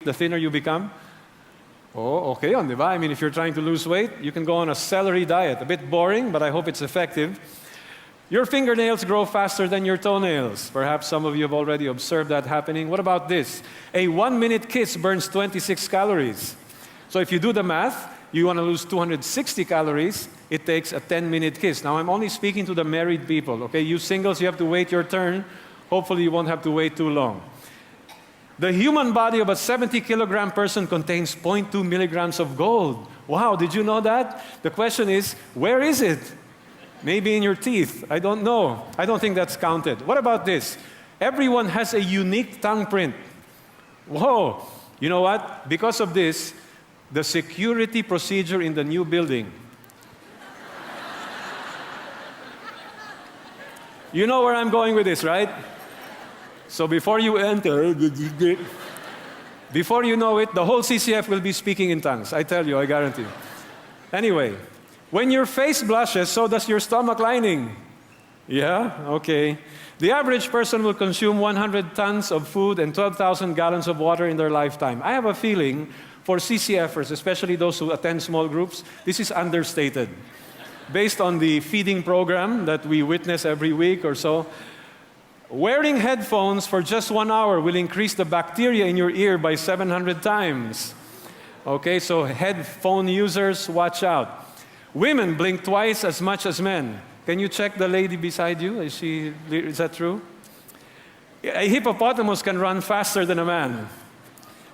the thinner you become. Oh, okay, di ba? I mean, if you're trying to lose weight, you can go on a celery diet. A bit boring, but I hope it's effective. Your fingernails grow faster than your toenails. Perhaps some of you have already observed that happening. What about this? A 1-minute kiss burns 26 calories. So if you do the math, you want to lose 260 calories, it takes a 10-minute kiss. Now, I'm only speaking to the married people, okay? You singles, you have to wait your turn. Hopefully, you won't have to wait too long. The human body of a 70-kilogram person contains 0.2 milligrams of gold. Wow, did you know that? The question is, where is it? Maybe in your teeth. I don't know. I don't think that's counted. What about this? Everyone has a unique tongue print. Whoa. You know what? Because of this, the security procedure in the new building. You know where I'm going with this, right? So before you enter, before you know it, the whole CCF will be speaking in tongues. I tell you, I guarantee. Anyway, when your face blushes, so does your stomach lining. Yeah? Okay. The average person will consume 100 tons of food and 12,000 gallons of water in their lifetime. I have a feeling for CCFers, especially those who attend small groups, this is understated. Based on the feeding program that we witness every week or so, wearing headphones for just 1 hour will increase the bacteria in your ear by 700 times. Okay, so headphone users, watch out. Women blink twice as much as men. Can you check the lady beside you? Is that true? A hippopotamus can run faster than a man.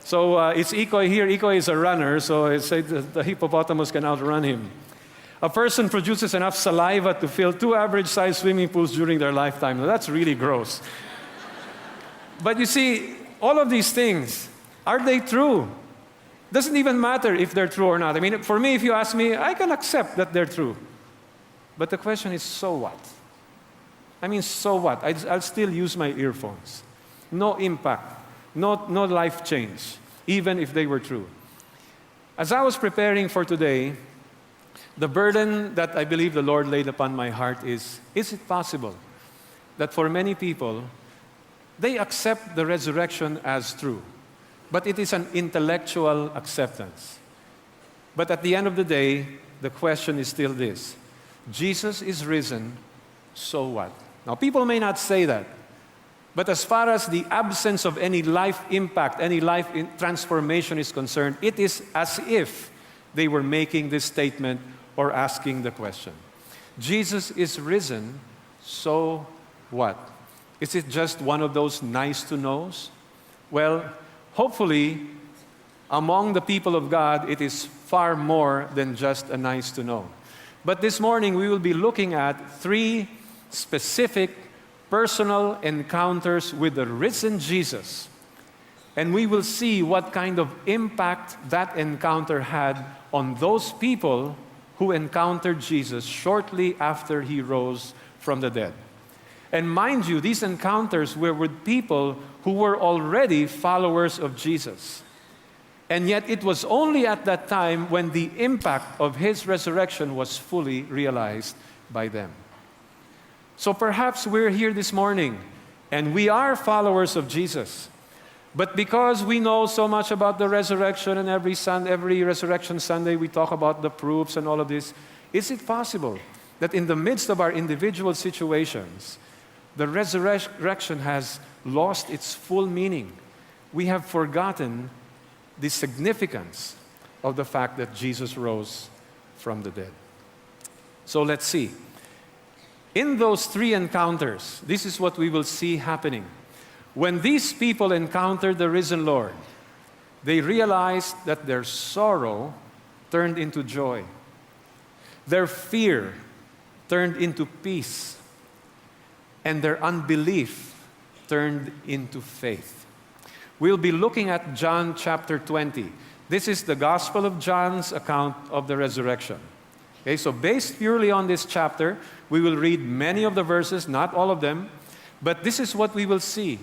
So it's Ikoy here. Ikoy is a runner, so it's the hippopotamus can outrun him. A person produces enough saliva to fill 2 average-sized swimming pools during their lifetime. Now, that's really gross. But you see, all of these things, are they true? Doesn't even matter if they're true or not. I mean, for me, if you ask me, I can accept that they're true. But the question is, so what? I mean, so what? I'll still use my earphones. No impact. No life change, even if they were true. As I was preparing for today, the burden that I believe the Lord laid upon my heart is it possible that for many people, they accept the resurrection as true, but it is an intellectual acceptance. But at the end of the day, the question is still this: Jesus is risen, so what? Now, people may not say that, but as far as the absence of any life impact, any life transformation is concerned, it is as if they were making this statement or asking the question. Jesus is risen, so what? Is it just one of those nice to knows? Well, hopefully, among the people of God, it is far more than just a nice to know. But this morning, we will be looking at 3 specific personal encounters with the risen Jesus. And we will see what kind of impact that encounter had on those people who encountered Jesus shortly after he rose from the dead. And mind you, these encounters were with people who were already followers of Jesus. And yet it was only at that time when the impact of his resurrection was fully realized by them. So perhaps we're here this morning and we are followers of Jesus. But because we know so much about the resurrection, and every Resurrection Sunday we talk about the proofs and all of this, is it possible that in the midst of our individual situations, the resurrection has lost its full meaning? We have forgotten the significance of the fact that Jesus rose from the dead. So let's see. In those 3 encounters, this is what we will see happening. When these people encountered the risen Lord, they realized that their sorrow turned into joy. Their fear turned into peace. And their unbelief turned into faith. We'll be looking at John chapter 20. This is the Gospel of John's account of the resurrection. Okay, so based purely on this chapter, we will read many of the verses, not all of them, but this is what we will see.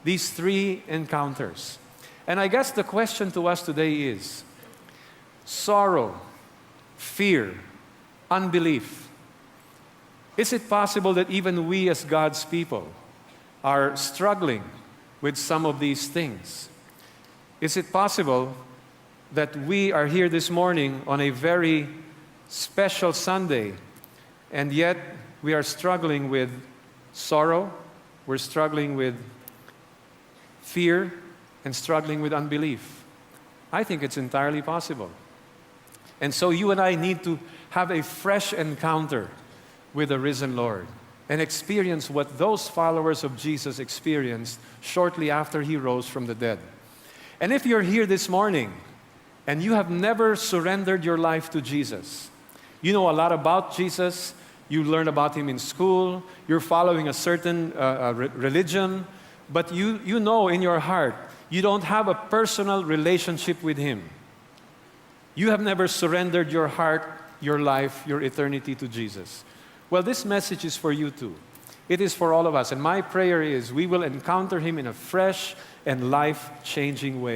These 3 encounters. And I guess the question to us today is, sorrow, fear, unbelief. Is it possible that even we as God's people are struggling with some of these things? is it possible that we are here this morning on a very special Sunday, and yet we are struggling with sorrow, we're struggling with fear, and struggling with unbelief? I think it's entirely possible. And so you and I need to have a fresh encounter with the risen Lord and experience what those followers of Jesus experienced shortly after He rose from the dead. And if you're here this morning and you have never surrendered your life to Jesus, you know a lot about Jesus, you learn about Him in school, you're following a certain religion, but you know in your heart you don't have a personal relationship with Him. You have never surrendered your heart, your life, your eternity to Jesus. Well, this message is for you too. It is for all of us. And my prayer is we will encounter Him in a fresh and life-changing way.